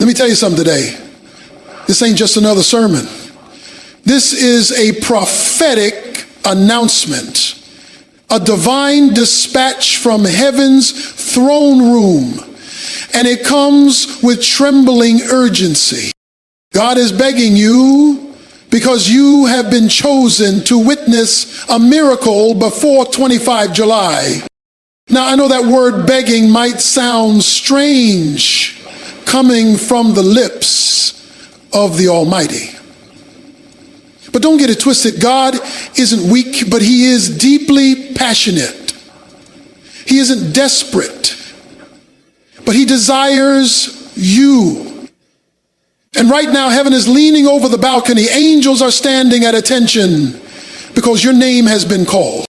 me tell you something today. This ain't just another sermon. This is a prophetic announcement, a divine dispatch from heaven's throne room, and it comes with trembling urgency. God is begging you because you have been chosen to witness a miracle before 25 July. Now, I know that word begging might sound strange coming from the lips of the Almighty. But don't get it twisted. God isn't weak, but he is deeply passionate. He isn't desperate, but he desires you. And right now, heaven is leaning over the balcony. Angels are standing at attention because your name has been called.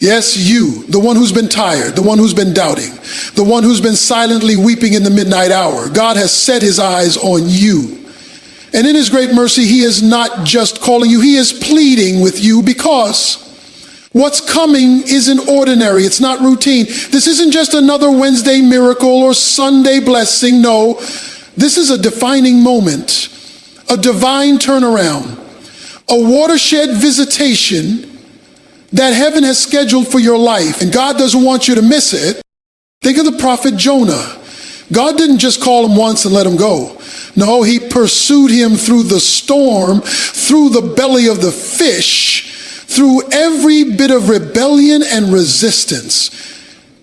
Yes, you, the one who's been tired, the one who's been doubting, the one who's been silently weeping in the midnight hour. God has set his eyes on you. And in his great mercy, he is not just calling you, he is pleading with you, because what's coming isn't ordinary. It's not routine. This isn't just another Wednesday miracle or Sunday blessing. No, this is a defining moment, a divine turnaround, a watershed visitation that heaven has scheduled for your life, and God doesn't want you to miss it. Think of the prophet Jonah. God didn't just call him once and let him go. No, he pursued him through the storm, through the belly of the fish, through every bit of rebellion and resistance.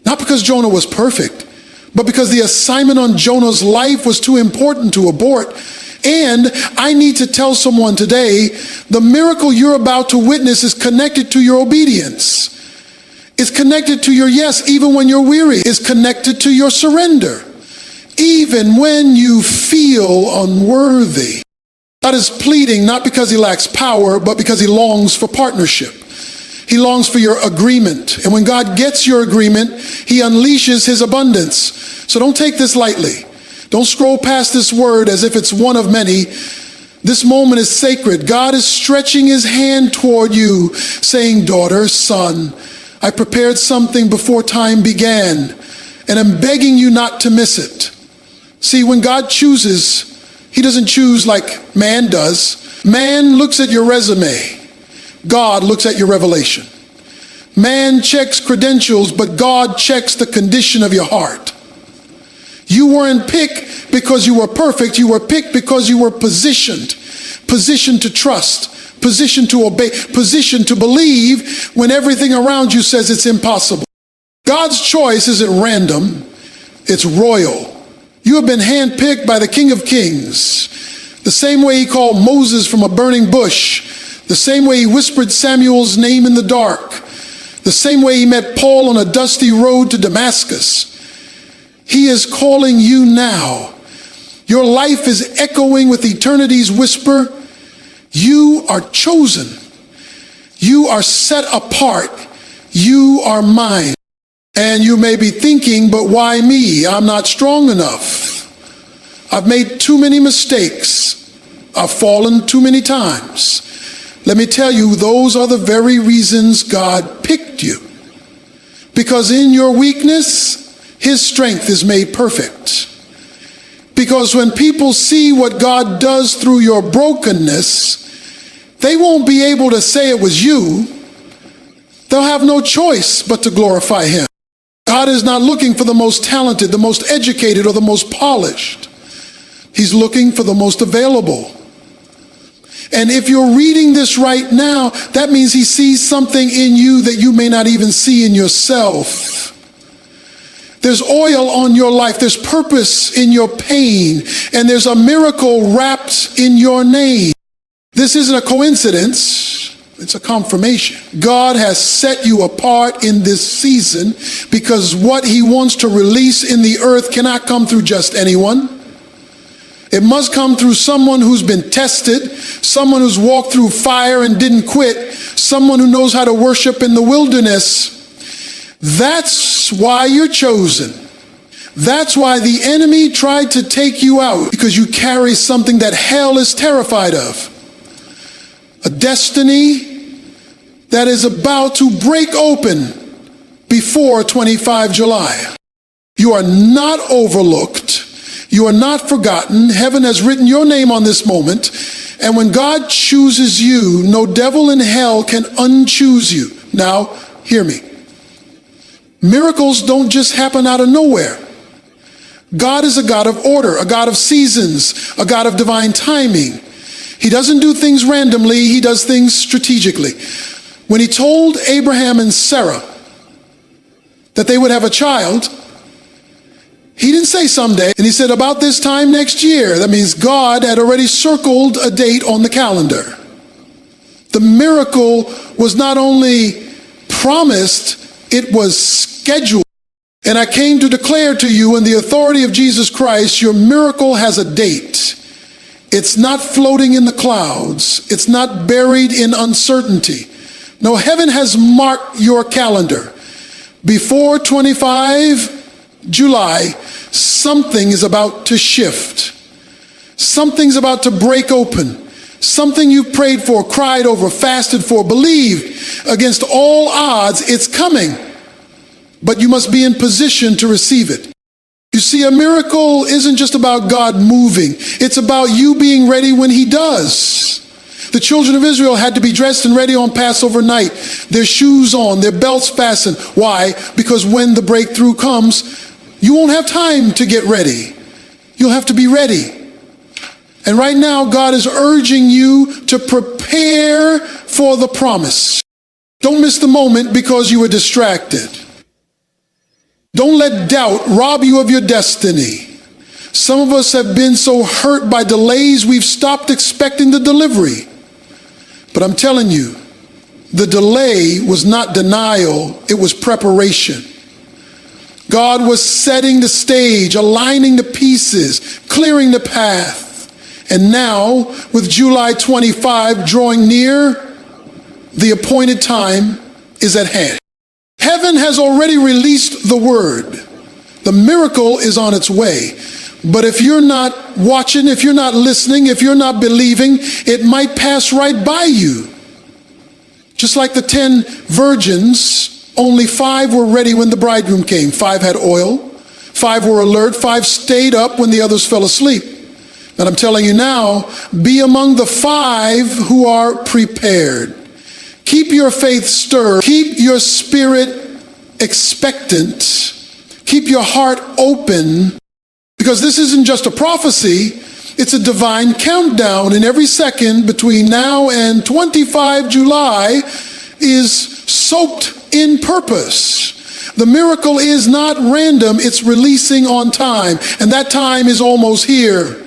Not because Jonah was perfect, but because the assignment on Jonah's life was too important to abort. And I need to tell someone today, the miracle you're about to witness is connected to your obedience. It's connected to your yes, even when you're weary. It's connected to your surrender, even when you feel unworthy. God is pleading not because he lacks power, but because he longs for partnership. He longs for your agreement. And when God gets your agreement, he unleashes his abundance. So don't take this lightly. Don't scroll past this word as if it's one of many. This moment is sacred. God is stretching his hand toward you, saying, daughter, son, I prepared something before time began, and I'm begging you not to miss it. See, when God chooses, he doesn't choose like man does. Man looks at your resume. God looks at your revelation. Man checks credentials, but God checks the condition of your heart. You weren't picked because you were perfect. You were picked because you were positioned to trust, positioned to obey, positioned to believe when everything around you says it's impossible. God's choice isn't random, it's royal. You have been handpicked by the King of Kings, the same way he called Moses from a burning bush, the same way he whispered Samuel's name in the dark, the same way he met Paul on a dusty road to Damascus. He is calling you now. Your life is echoing with eternity's whisper. You are chosen. You are set apart. You are mine. And you may be thinking, but why me? I'm not strong enough. I've made too many mistakes. I've fallen too many times. Let me tell you, those are the very reasons God picked you. Because in your weakness, his strength is made perfect. Because when people see what God does through your brokenness, they won't be able to say it was you. They'll have no choice but to glorify him. God is not looking for the most talented, the most educated, or the most polished. He's looking for the most available. And if you're reading this right now, that means he sees something in you that you may not even see in yourself. There's oil on your life, there's purpose in your pain, and there's a miracle wrapped in your name. This isn't a coincidence, it's a confirmation. God has set you apart in this season because what he wants to release in the earth cannot come through just anyone. It must come through someone who's been tested, someone who's walked through fire and didn't quit, someone who knows how to worship in the wilderness. That's why you're chosen. That's why the enemy tried to take you out, because you carry something that hell is terrified of. A destiny that is about to break open before 25 July. You are not overlooked. You are not forgotten. Heaven has written your name on this moment. And when God chooses you, no devil in hell can unchoose you. Now, hear me. Miracles don't just happen out of nowhere. God is a God of order, a God of seasons, a God of divine timing. He doesn't do things randomly, he does things strategically. When he told Abraham and Sarah that they would have a child, he didn't say someday, and he said about this time next year. That means God had already circled a date on the calendar. The miracle was not only promised, it was scheduled. And I came to declare to you in the authority of Jesus Christ, your miracle has a date. It's not floating in the clouds. It's not buried in uncertainty. No, heaven has marked your calendar. Before 25 July, something is about to shift. Something's about to break open. Something you've prayed for, cried over, fasted for, believed against all odds, it's coming. But you must be in position to receive it. You see, a miracle isn't just about God moving. It's about you being ready when he does. The children of Israel had to be dressed and ready on Passover night, their shoes on, their belts fastened. Why? Because when the breakthrough comes, you won't have time to get ready. You'll have to be ready. And right now, God is urging you to prepare for the promise. Don't miss the moment because you were distracted. Don't let doubt rob you of your destiny. Some of us have been so hurt by delays, we've stopped expecting the delivery. But I'm telling you, the delay was not denial, it was preparation. God was setting the stage, aligning the pieces, clearing the path. And now, with July 25 drawing near, the appointed time is at hand. Heaven has already released the word. The miracle is on its way. But if you're not watching, if you're not listening, if you're not believing, it might pass right by you. Just like the 10 virgins, only 5 were ready when the bridegroom came. 5 had oil, 5 were alert, 5 stayed up when the others fell asleep. And I'm telling you now, be among the 5 who are prepared. Keep your faith stirred. Keep your spirit expectant. Keep your heart open, because this isn't just a prophecy, it's a divine countdown, and every second between now and 25 July is soaked in purpose. The miracle is not random, it's releasing on time, and that time is almost here.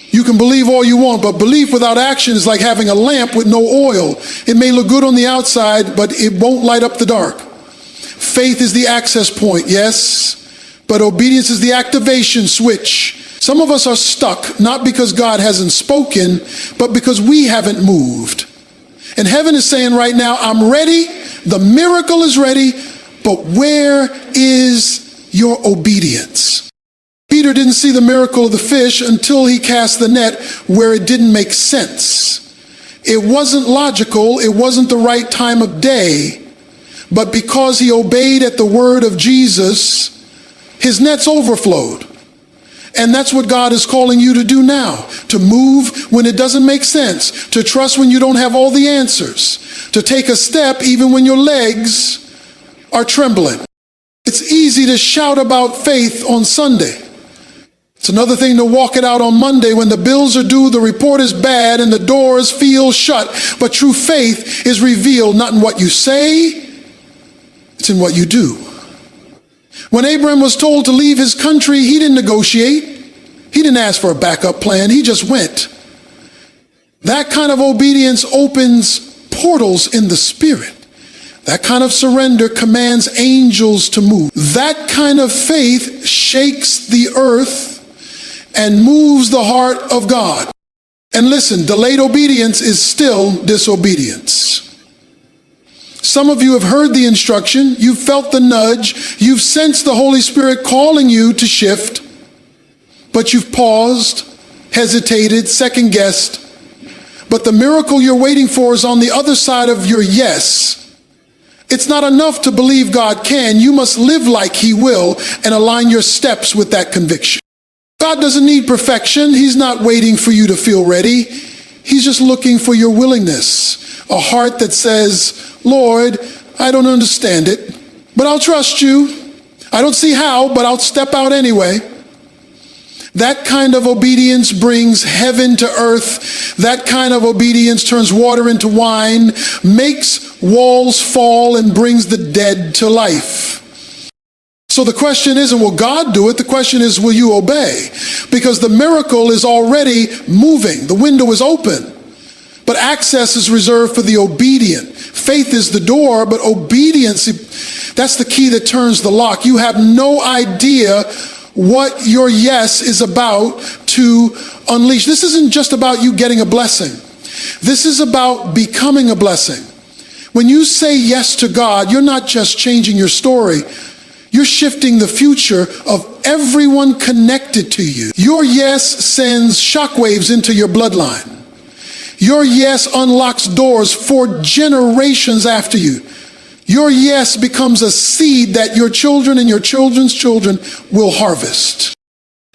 You can believe all you want, but belief without action is like having a lamp with no oil. It may look good on the outside, but it won't light up the dark. Faith is the access point, yes, but obedience is the activation switch. Some of us are stuck, not because God hasn't spoken, but because we haven't moved. And heaven is saying right now, I'm ready, the miracle is ready, but where is your obedience? Peter didn't see the miracle of the fish until he cast the net where it didn't make sense. It wasn't logical, it wasn't the right time of day, but because he obeyed at the word of Jesus, his nets overflowed. And that's what God is calling you to do now, to move when it doesn't make sense, to trust when you don't have all the answers, to take a step even when your legs are trembling. It's easy to shout about faith on Sunday. It's another thing to walk it out on Monday when the bills are due, the report is bad, and the doors feel shut. But true faith is revealed not in what you say, it's in what you do. When Abraham was told to leave his country, he didn't negotiate. He didn't ask for a backup plan. He just went. That kind of obedience opens portals in the spirit. That kind of surrender commands angels to move. That kind of faith shakes the earth and moves the heart of God. And listen, delayed obedience is still disobedience. Some of you have heard the instruction, you've felt the nudge, you've sensed the Holy Spirit calling you to shift, but you've paused, hesitated, second-guessed. But the miracle you're waiting for is on the other side of your yes. It's not enough to believe God can. You must live like He will and align your steps with that conviction. God doesn't need perfection. He's not waiting for you to feel ready. He's just looking for your willingness, a heart that says, Lord, I don't understand it, but I'll trust you. I don't see how, but I'll step out anyway. That kind of obedience brings heaven to earth. That kind of obedience turns water into wine, makes walls fall, and brings the dead to life. So the question isn't, will God do it? The question is, will you obey? Because the miracle is already moving. The window is open. But access is reserved for the obedient. Faith is the door, but obedience, that's the key that turns the lock. You have no idea what your yes is about to unleash. This isn't just about you getting a blessing. This is about becoming a blessing. When you say yes to God, you're not just changing your story. You're shifting the future of everyone connected to you. Your yes sends shockwaves into your bloodline. Your yes unlocks doors for generations after you. Your yes becomes a seed that your children and your children's children will harvest.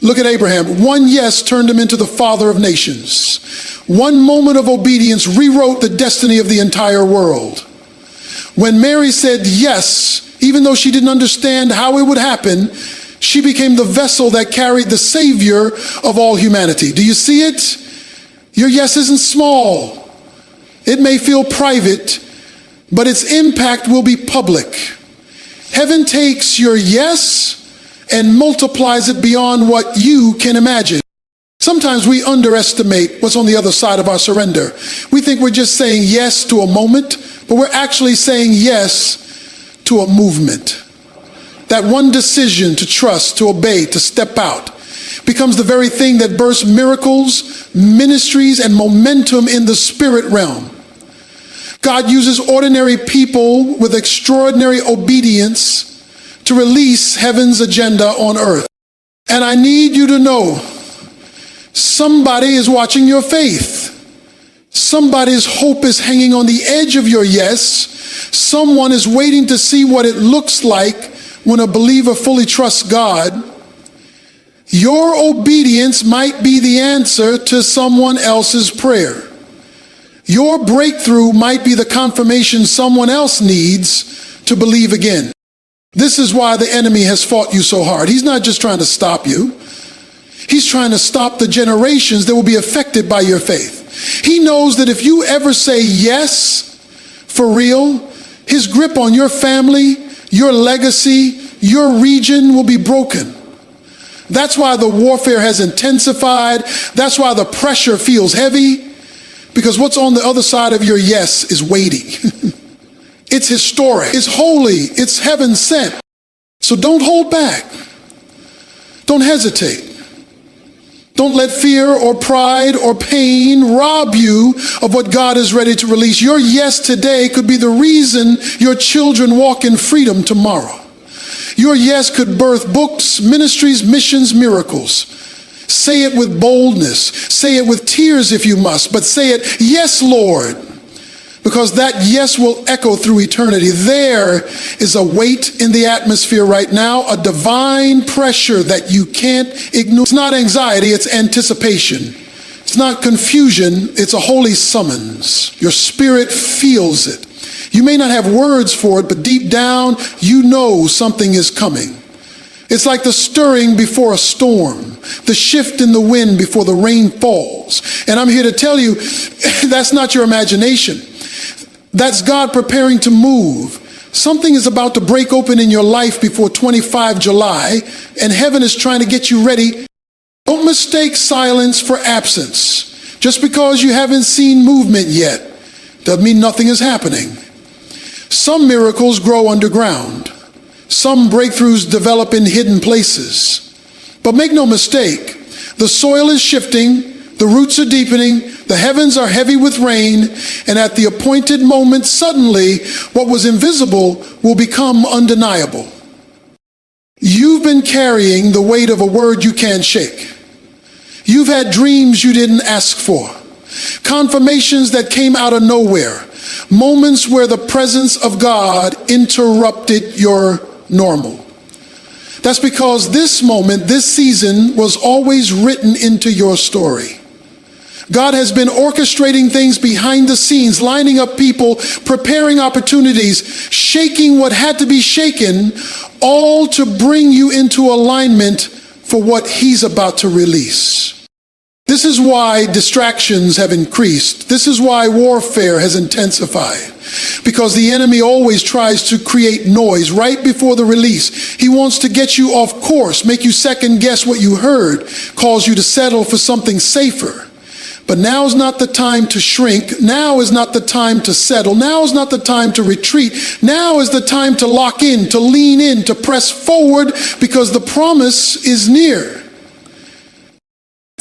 Look at Abraham. One yes turned him into the father of nations. One moment of obedience rewrote the destiny of the entire world. When Mary said yes, even though she didn't understand how it would happen, she became the vessel that carried the Savior of all humanity. Do you see it? Your yes isn't small. It may feel private, but its impact will be public. Heaven takes your yes and multiplies it beyond what you can imagine. Sometimes we underestimate what's on the other side of our surrender. We think we're just saying yes to a moment, but we're actually saying yes to a movement. That one decision to trust, to obey, to step out becomes the very thing that bursts miracles, ministries, and momentum in the spirit realm. God uses ordinary people with extraordinary obedience to release heaven's agenda on earth. And I need you to know, somebody is watching your faith. Somebody's hope is hanging on the edge of your yes. Someone is waiting to see what it looks like when a believer fully trusts God. Your obedience might be the answer to someone else's prayer. Your breakthrough might be the confirmation someone else needs to believe again. This is why the enemy has fought you so hard. He's not just trying to stop you. He's trying to stop the generations that will be affected by your faith. He knows that if you ever say yes for real, his grip on your family, your legacy, your region will be broken. That's why the warfare has intensified. That's why the pressure feels heavy, because what's on the other side of your yes is weighty. It's historic. It's holy. It's heaven sent. So don't hold back. Don't hesitate. Don't let fear or pride or pain rob you of what God is ready to release. Your yes today could be the reason your children walk in freedom tomorrow. Your yes could birth books, ministries, missions, miracles. Say it with boldness. Say it with tears if you must, but say it, yes, Lord, because that yes will echo through eternity. There is a weight in the atmosphere right now, a divine pressure that you can't ignore. It's not anxiety, it's anticipation. It's not confusion, it's a holy summons. Your spirit feels it. You may not have words for it, but deep down, you know something is coming. It's like the stirring before a storm, the shift in the wind before the rain falls. And I'm here to tell you, that's not your imagination. That's God preparing to move. Something is about to break open in your life before 25 July, and heaven is trying to get you ready. Don't mistake silence for absence. Just because you haven't seen movement yet doesn't mean nothing is happening. Some miracles grow underground. Some breakthroughs develop in hidden places. But make no mistake, the soil is shifting, the roots are deepening, the heavens are heavy with rain, and at the appointed moment, suddenly, what was invisible will become undeniable. You've been carrying the weight of a word you can't shake. You've had dreams you didn't ask for, confirmations that came out of nowhere, moments where the presence of God interrupted your normal. That's because this moment, this season, was always written into your story. God has been orchestrating things behind the scenes, lining up people, preparing opportunities, shaking what had to be shaken, all to bring you into alignment for what He's about to release. This is why distractions have increased. This is why warfare has intensified. Because the enemy always tries to create noise right before the release. He wants to get you off course, make you second guess what you heard, cause you to settle for something safer. But now is not the time to shrink. Now is not the time to settle. Now is not the time to retreat. Now is the time to lock in, to lean in, to press forward, because the promise is near.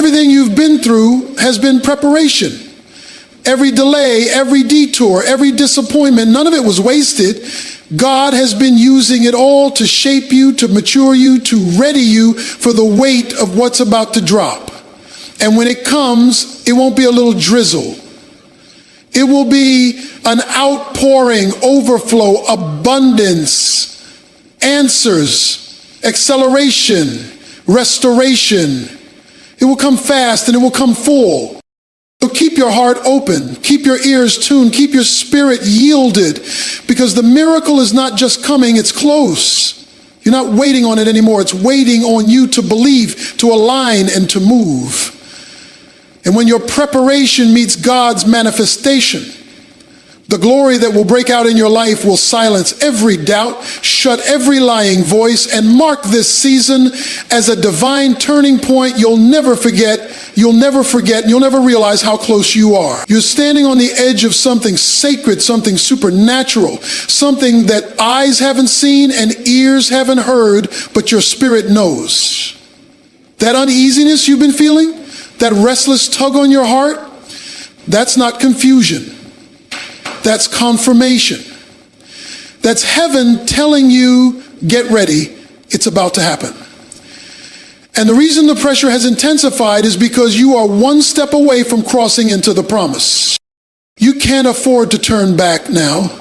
Everything you've been through has been preparation. Every delay, every detour, every disappointment, none of it was wasted. God has been using it all to shape you, to mature you, to ready you for the weight of what's about to drop. And when it comes, it won't be a little drizzle. It will be an outpouring, overflow, abundance, answers, acceleration, restoration. It will come fast and it will come full. So keep your heart open, keep your ears tuned, keep your spirit yielded, because the miracle is not just coming, it's close. You're not waiting on it anymore. It's waiting on you to believe, to align, and to move. And when your preparation meets God's manifestation, the glory that will break out in your life will silence every doubt, shut every lying voice, and mark this season as a divine turning point you'll never forget, and you'll never realize how close you are. You're standing on the edge of something sacred, something supernatural, something that eyes haven't seen and ears haven't heard, but your spirit knows. That uneasiness you've been feeling, that restless tug on your heart, that's not confusion. That's confirmation. That's heaven telling you, get ready, it's about to happen. And the reason the pressure has intensified is because you are one step away from crossing into the promise. You can't afford to turn back now.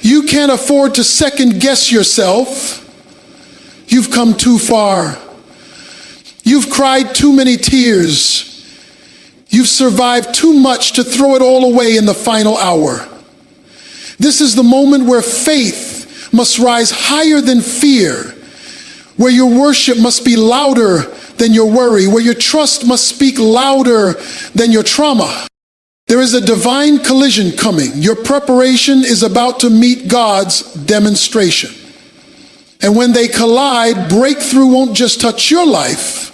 You can't afford to second guess yourself. You've come too far. You've cried too many tears. You've survived too much to throw it all away in the final hour. This is the moment where faith must rise higher than fear, where your worship must be louder than your worry, where your trust must speak louder than your trauma. There is a divine collision coming. Your preparation is about to meet God's demonstration. And when they collide, breakthrough won't just touch your life,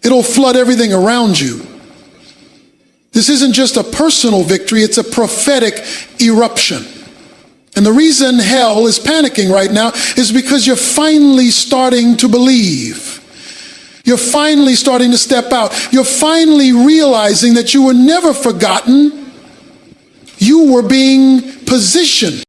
it'll flood everything around you. This isn't just a personal victory, it's a prophetic eruption. And the reason hell is panicking right now is because you're finally starting to believe. You're finally starting to step out. You're finally realizing that you were never forgotten. You were being positioned.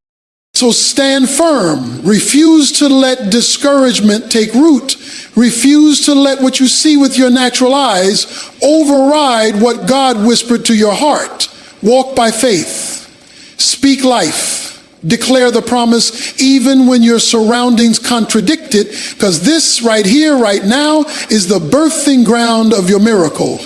So stand firm. Refuse to let discouragement take root. Refuse to let what you see with your natural eyes override what God whispered to your heart. Walk by faith. Speak life. Declare the promise even when your surroundings contradict it, because this right here, right now, is the birthing ground of your miracle.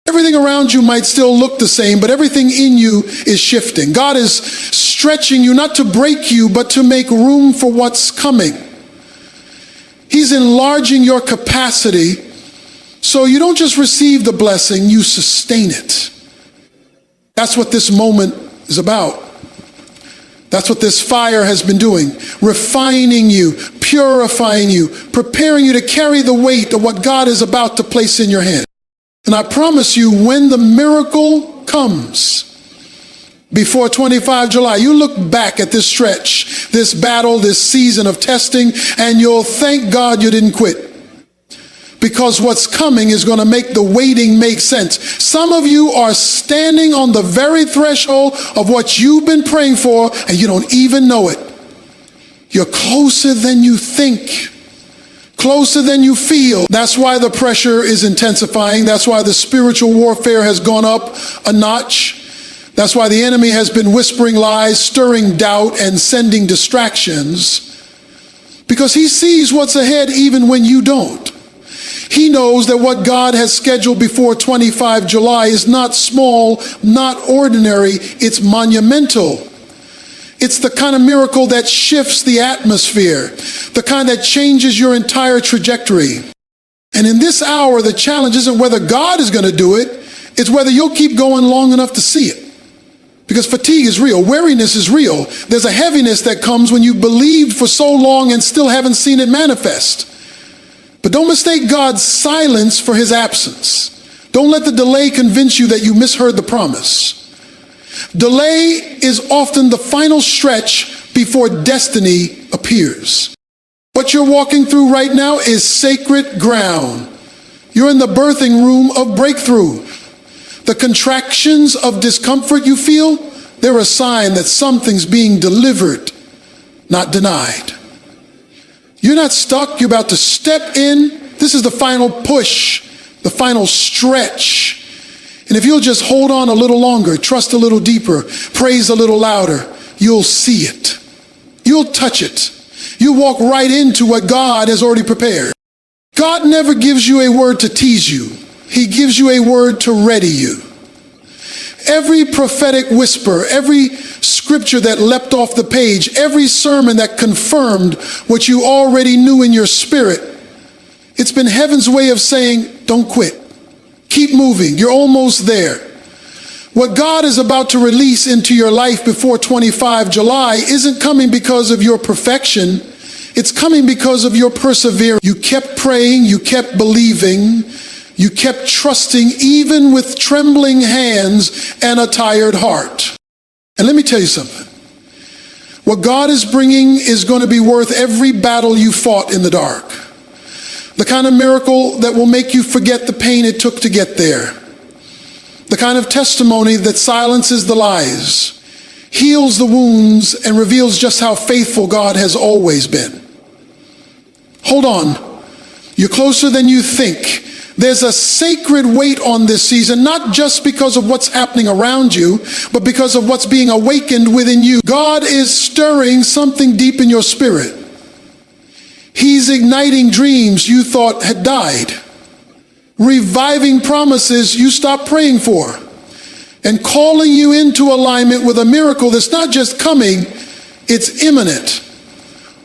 Everything around you might still look the same, but everything in you is shifting. God is stretching you not to break you, but to make room for what's coming. He's enlarging your capacity so you don't just receive the blessing, you sustain it. That's what this moment is about. That's what this fire has been doing, refining you, purifying you, preparing you to carry the weight of what God is about to place in your hand. And I promise you, when the miracle comes, before 25 July, you look back at this stretch, this battle, this season of testing, and you'll thank God you didn't quit. Because what's coming is going to make the waiting make sense. Some of you are standing on the very threshold of what you've been praying for, and you don't even know it. You're closer than you think, closer than you feel. That's why the pressure is intensifying. That's why the spiritual warfare has gone up a notch. That's why the enemy has been whispering lies, stirring doubt, and sending distractions. because he sees what's ahead even when you don't. He knows that what God has scheduled before 25 July is not small, not ordinary, it's monumental. It's the kind of miracle that shifts the atmosphere, the kind that changes your entire trajectory. And in this hour, the challenge isn't whether God is going to do it, it's whether you'll keep going long enough to see it. Because fatigue is real, weariness is real. There's a heaviness that comes when you believed for so long and still haven't seen it manifest. But don't mistake God's silence for his absence. Don't let the delay convince you that you misheard the promise. Delay is often the final stretch before destiny appears. What you're walking through right now is sacred ground. You're in the birthing room of breakthrough. The contractions of discomfort you feel, they're a sign that something's being delivered, not denied. You're not stuck, you're about to step in. This is the final push, the final stretch. And if you'll just hold on a little longer, trust a little deeper, praise a little louder, you'll see it. You'll touch it. You'll walk right into what God has already prepared. God never gives you a word to tease you. He gives you a word to ready you. Every prophetic whisper, every scripture that leapt off the page, every sermon that confirmed what you already knew in your spirit, it's been heaven's way of saying, don't quit. Keep moving. You're almost there. What God is about to release into your life before 25 July isn't coming because of your perfection. It's coming because of your perseverance. You kept praying, you kept believing, you kept trusting even with trembling hands and a tired heart. And let me tell you something. What God is bringing is going to be worth every battle you fought in the dark. The kind of miracle that will make you forget the pain it took to get there. The kind of testimony that silences the lies, heals the wounds, and reveals just how faithful God has always been. Hold on. You're closer than you think. There's a sacred weight on this season, not just because of what's happening around you, but because of what's being awakened within you. God is stirring something deep in your spirit. He's igniting dreams you thought had died, reviving promises you stopped praying for, and calling you into alignment with a miracle that's not just coming, it's imminent.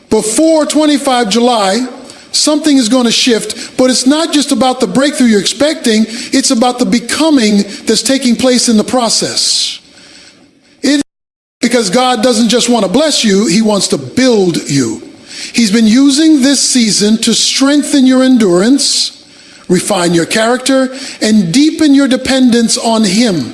Before 25 July, something is going to shift, but it's not just about the breakthrough you're expecting, it's about the becoming that's taking place in the process. It is because God doesn't just want to bless you, he wants to build you. He's been using this season to strengthen your endurance, refine your character, and deepen your dependence on him.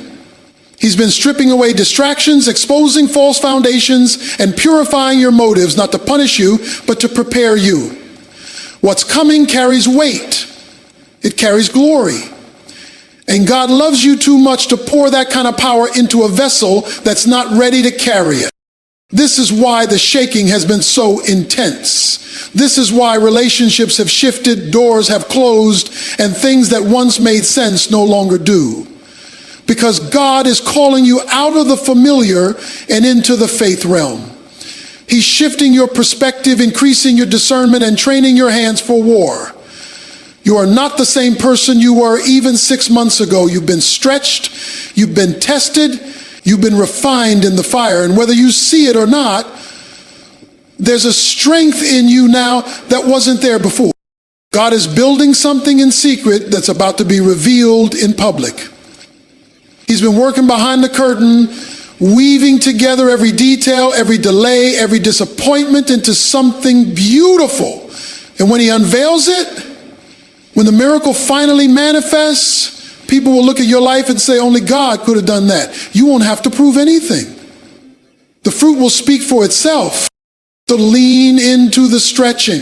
He's been stripping away distractions, exposing false foundations, and purifying your motives, not to punish you, but to prepare you. What's coming carries weight. It carries glory. And God loves you too much to pour that kind of power into a vessel that's not ready to carry it. This is why the shaking has been so intense. This is why relationships have shifted, doors have closed, and things that once made sense no longer do. Because God is calling you out of the familiar and into the faith realm. He's shifting your perspective, increasing your discernment, and training your hands for war. You are not the same person you were even 6 months ago. You've been stretched, you've been tested, you've been refined in the fire. And whether you see it or not, there's a strength in you now that wasn't there before. God is building something in secret that's about to be revealed in public. He's been working behind the curtain, weaving together every detail, every delay, every disappointment into something beautiful. And when he unveils it, when the miracle finally manifests, people will look at your life and say, only God could have done that. You won't have to prove anything. The fruit will speak for itself. So lean into the stretching.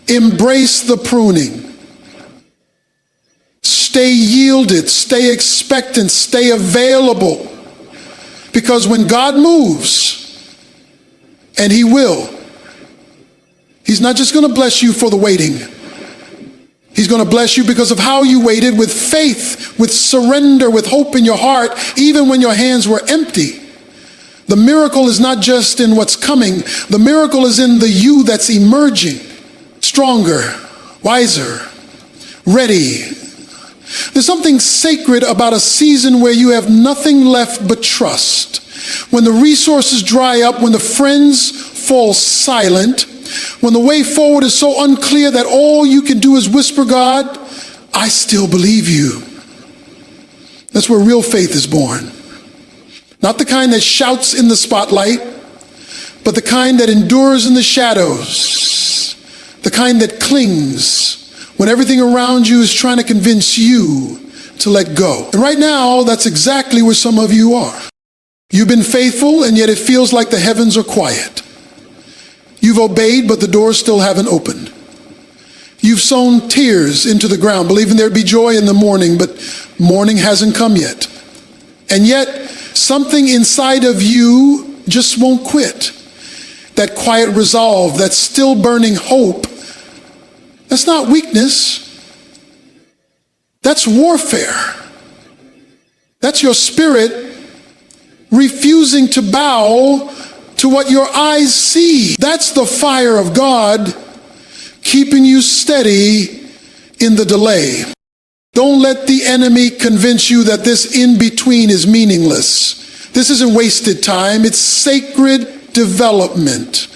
Embrace the pruning. Stay yielded, stay expectant, stay available. Because when God moves, and he will, he's not just going to bless you for the waiting. He's going to bless you because of how you waited, with faith, with surrender, with hope in your heart, even when your hands were empty. The miracle is not just in what's coming. The miracle is in the you that's emerging, stronger, wiser, ready. There's something sacred about a season where you have nothing left but trust. When the resources dry up, when the friends fall silent, when the way forward is so unclear that all you can do is whisper, God, I still believe you. That's where real faith is born. Not the kind that shouts in the spotlight, but the kind that endures in the shadows, the kind that clings when everything around you is trying to convince you to let go. And right now, that's exactly where some of you are. You've been faithful, and yet it feels like the heavens are quiet. You've obeyed, but the doors still haven't opened. You've sown tears into the ground, believing there'd be joy in the morning, but morning hasn't come yet. And yet, something inside of you just won't quit. That quiet resolve, that still burning hope, that's not weakness. That's warfare. That's your spirit refusing to bow to what your eyes see. That's the fire of God keeping you steady in the delay. Don't let the enemy convince you that this in-between is meaningless. This isn't wasted time. It's sacred development.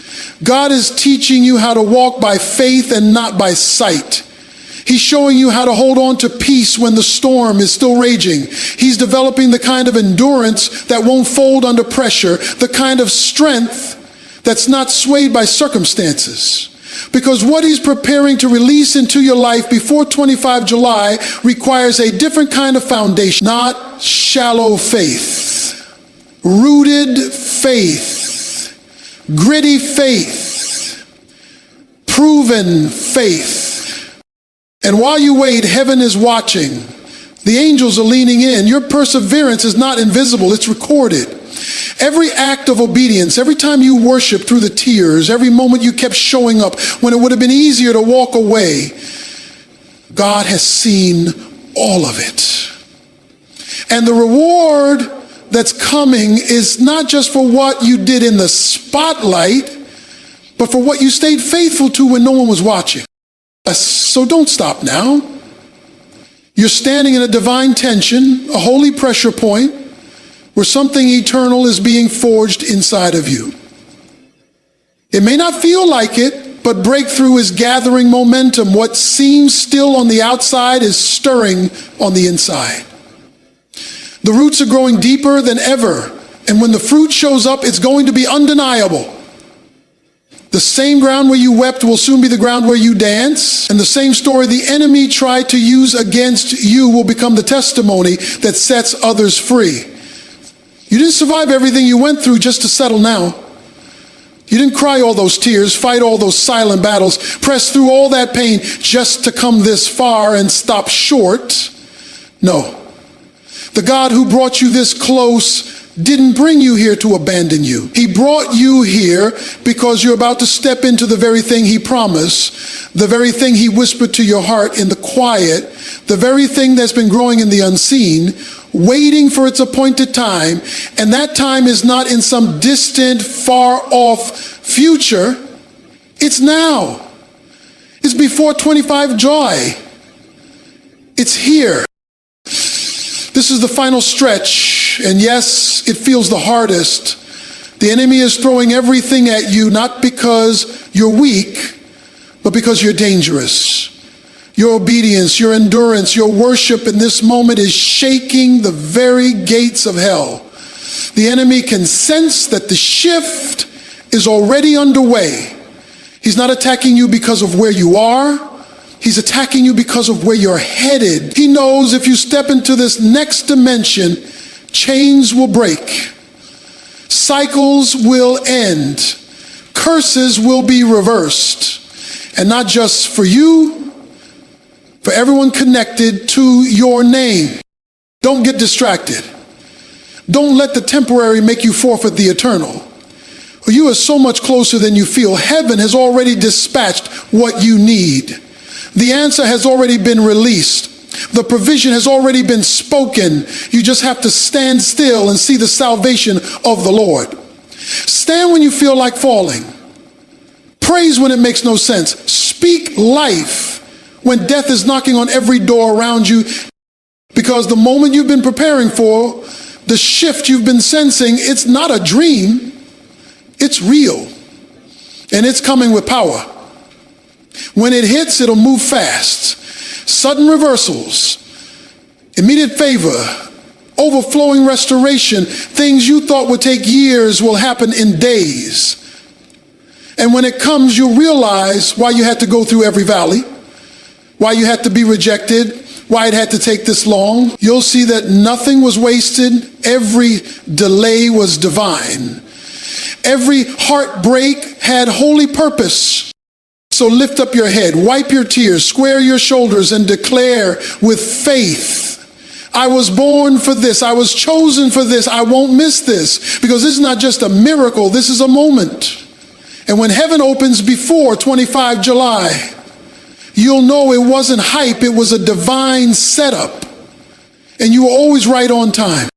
God is teaching you how to walk by faith and not by sight. He's showing you how to hold on to peace when the storm is still raging. He's developing the kind of endurance that won't fold under pressure, the kind of strength that's not swayed by circumstances. Because what he's preparing to release into your life before 25 July requires a different kind of foundation, not shallow faith, rooted faith, gritty faith, proven faith. And while you wait, heaven is watching. The angels are leaning in. Your perseverance is not invisible, it's recorded. Every act of obedience, every time you worship through the tears, every moment you kept showing up when it would have been easier to walk away, God has seen all of it. And the reward that's coming is not just for what you did in the spotlight, but for what you stayed faithful to when no one was watching. So don't stop now. You're standing in a divine tension, a holy pressure point, where something eternal is being forged inside of you. It may not feel like it, but breakthrough is gathering momentum. What seems still on the outside is stirring on the inside. The roots are growing deeper than ever, and when the fruit shows up, it's going to be undeniable. The same ground where you wept will soon be the ground where you dance, and the same story the enemy tried to use against you will become the testimony that sets others free. You didn't survive everything you went through just to settle now. You didn't cry all those tears, fight all those silent battles, press through all that pain just to come this far and stop short. No. The God who brought you this close didn't bring you here to abandon you. He brought you here because you're about to step into the very thing he promised, the very thing he whispered to your heart in the quiet, the very thing that's been growing in the unseen, waiting for its appointed time. And that time is not in some distant, far off future. It's now. It's before 25 July. It's here. This is the final stretch, and yes, it feels the hardest. The enemy is throwing everything at you, not because you're weak, but because you're dangerous. Your obedience, your endurance, your worship in this moment is shaking the very gates of hell. The enemy can sense that the shift is already underway. He's not attacking you because of where you are. He's attacking you because of where you're headed. He knows if you step into this next dimension, chains will break. Cycles will end. Curses will be reversed. And not just for you, for everyone connected to your name. Don't get distracted. Don't let the temporary make you forfeit the eternal. You are so much closer than you feel. Heaven has already dispatched what you need. The answer has already been released. The provision has already been spoken. You just have to stand still and see the salvation of the Lord. Stand when you feel like falling. Praise when it makes no sense. Speak life when death is knocking on every door around you, because the moment you've been preparing for, the shift you've been sensing, it's not a dream, it's real, and it's coming with power. When it hits, it'll move fast. Sudden reversals, immediate favor, overflowing restoration. Things you thought would take years will happen in days. And when it comes, you'll realize why you had to go through every valley, why you had to be rejected, why it had to take this long. You'll see that nothing was wasted. Every delay was divine. Every heartbreak had holy purpose. So lift up your head, wipe your tears, square your shoulders, and declare with faith, I was born for this. I was chosen for this. I won't miss this, because this is not just a miracle. This is a moment. And when heaven opens before 25 July, you'll know it wasn't hype. It was a divine setup. And you were always right on time.